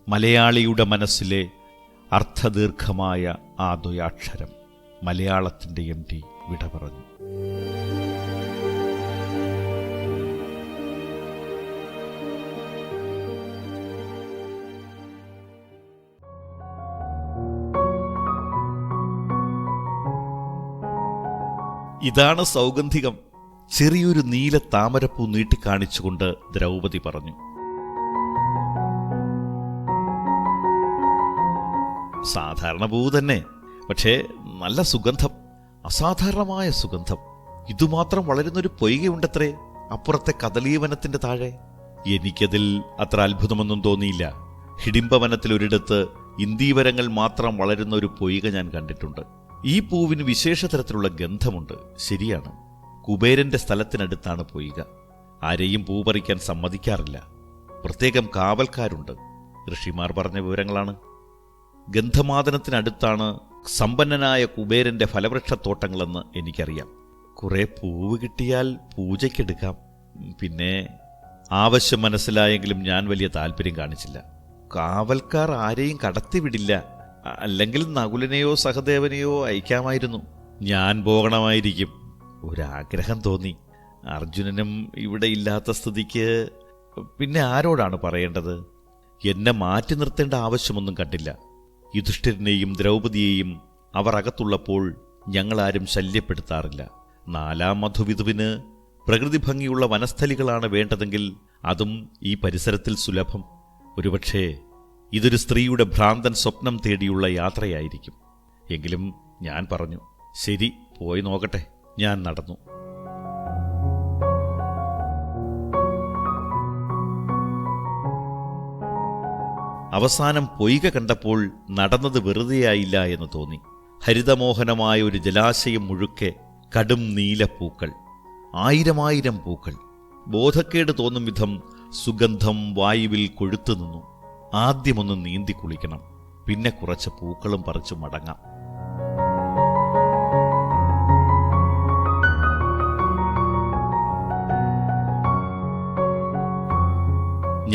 മലയാളിയുടെ മനസ്സിലെ അർത്ഥദീർഘമായ ആ ദ്വയാക്ഷരം. മലയാളത്തിൻ്റെ MD വിട പറഞ്ഞു. ഇതാണ് സൗഗന്ധികം. ചെറിയൊരു നീല താമരപ്പൂ നീട്ടിക്കാണിച്ചുകൊണ്ട് ദ്രൗപദി പറഞ്ഞു. സാധാരണ പൂ തന്നെ, പക്ഷേ നല്ല സുഗന്ധം, അസാധാരണമായ സുഗന്ധം. ഇതുമാത്രം വളരുന്നൊരു പൊയ്കയുണ്ടത്രേ അപ്പുറത്തെ കദളീവനത്തിന്റെ താഴെ. എനിക്കതിൽ അത്ര അത്ഭുതമൊന്നും തോന്നിയില്ല. ഹിഡിംബവനത്തിലൊരിടത്ത് ഇന്ദീവരങ്ങൾ മാത്രം വളരുന്ന ഒരു പൊയ്ക ഞാൻ കണ്ടിട്ടുണ്ട്. ഈ പൂവിന് വിശേഷ തരത്തിലുള്ള ഗന്ധമുണ്ട്. ശരിയാണ്, കുബേരന്റെ സ്ഥലത്തിനടുത്താണ് പൊയ്ക. ആരെയും പൂ പറിക്കാൻ സമ്മതിക്കാറില്ല. പ്രത്യേകം കാവൽക്കാരുണ്ട്. ഋഷിമാർ പറഞ്ഞ വിവരങ്ങളാണ്. ഗന്ധമാദനത്തിനടുത്താണ് സമ്പന്നനായ കുബേരന്റെ ഫലവൃക്ഷത്തോട്ടങ്ങളെന്ന് എനിക്കറിയാം. കുറെ പൂവ് കിട്ടിയാൽ പൂജയ്ക്കെടുക്കാം. പിന്നെ ആവശ്യം മനസ്സിലായെങ്കിലും ഞാൻ വലിയ താല്പര്യം കാണിച്ചില്ല. കാവൽക്കാർ ആരെയും കടത്തിവിടില്ല. അല്ലെങ്കിൽ നകുലനെയോ സഹദേവനെയോ അയക്കാമായിരുന്നു. ഞാൻ പോകണമായിരിക്കും. ഒരാഗ്രഹം തോന്നി. അർജുനനും ഇവിടെ ഇല്ലാത്ത സ്ഥിതിക്ക് പിന്നെ ആരോടാണ് പറയേണ്ടത്? എന്നെ മാറ്റി നിർത്തേണ്ട ആവശ്യമൊന്നും കണ്ടില്ല. യുധിഷ്ഠിരനെയും ദ്രൗപദിയെയും അവർ അകത്തുള്ളപ്പോൾ ഞങ്ങളാരും ശല്യപ്പെടുത്താറില്ല. 4-ാം മധുവിധുവിന് പ്രകൃതി ഭംഗിയുള്ള വനസ്ഥലികളാണ് വേണ്ടതെങ്കിൽ അതും ഈ പരിസരത്തിൽ സുലഭം. ഒരുപക്ഷേ ഇതൊരു സ്ത്രീയുടെ ഭ്രാന്തൻ സ്വപ്നം തേടിയുള്ള യാത്രയായിരിക്കും. എങ്കിലും ഞാൻ പറഞ്ഞു, ശരി, പോയി നോക്കട്ടെ. ഞാൻ നടന്നു. അവസാനം പൊയ്ക കണ്ടപ്പോൾ നടന്നത് വെറുതെയായില്ല എന്ന് തോന്നി. ഹരിതമോഹനമായ ഒരു ജലാശയം മുഴുക്കെ കടും നീലപ്പൂക്കൾ, 1000 പൂക്കൾ. ബോധക്കേട് തോന്നും വിധം സുഗന്ധം വായുവിൽ കൊഴുത്തു നിന്നു. ആദ്യമൊന്ന് നീന്തി കുളിക്കണം, പിന്നെ കുറച്ച് പൂക്കളും പറിച്ചു മടങ്ങാം.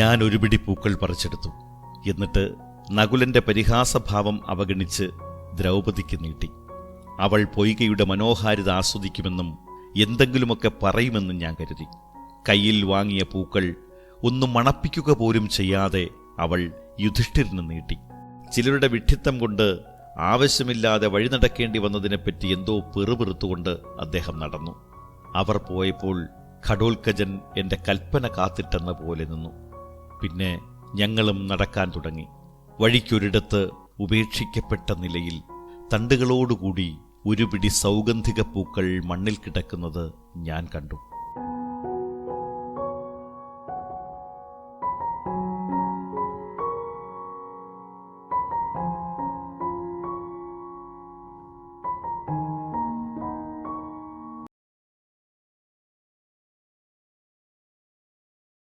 ഞാൻ ഒരു പിടി പൂക്കൾ പറിച്ചെടുത്തു. എന്നിട്ട് നകുലന്റെ പരിഹാസഭാവം അവഗണിച്ച് ദ്രൗപദിക്ക് നീട്ടി. അവൾ പൊയ്കയുടെ മനോഹാരിത ആസ്വദിക്കുമെന്നും എന്തെങ്കിലുമൊക്കെ പറയുമെന്നും ഞാൻ കരുതി. കയ്യിൽ വാങ്ങിയ പൂക്കൾ ഒന്നും മണപ്പിക്കുക പോലും ചെയ്യാതെ അവൾ യുധിഷ്ഠിരന് നീട്ടി. ചിലരുടെ വിഡ്ഢിത്തം കൊണ്ട് ആവശ്യമില്ലാതെ വഴി നടക്കേണ്ടി വന്നതിനെപ്പറ്റി എന്തോ പെറുപെറുത്തുകൊണ്ട് അദ്ദേഹം നടന്നു. അവർ പോയപ്പോൾ ഘടോൽക്കജൻ എന്റെ കൽപ്പന കാത്തിട്ടെന്ന പോലെ നിന്നു. പിന്നെ ഞങ്ങളും നടക്കാൻ തുടങ്ങി. വഴിക്കൊരിടത്ത് ഉപേക്ഷിക്കപ്പെട്ട നിലയിൽ തണ്ടുകളോടുകൂടി ഒരു പിടി സൗഗന്ധിക പൂക്കൾ മണ്ണിൽ കിടക്കുന്നത് ഞാൻ കണ്ടു.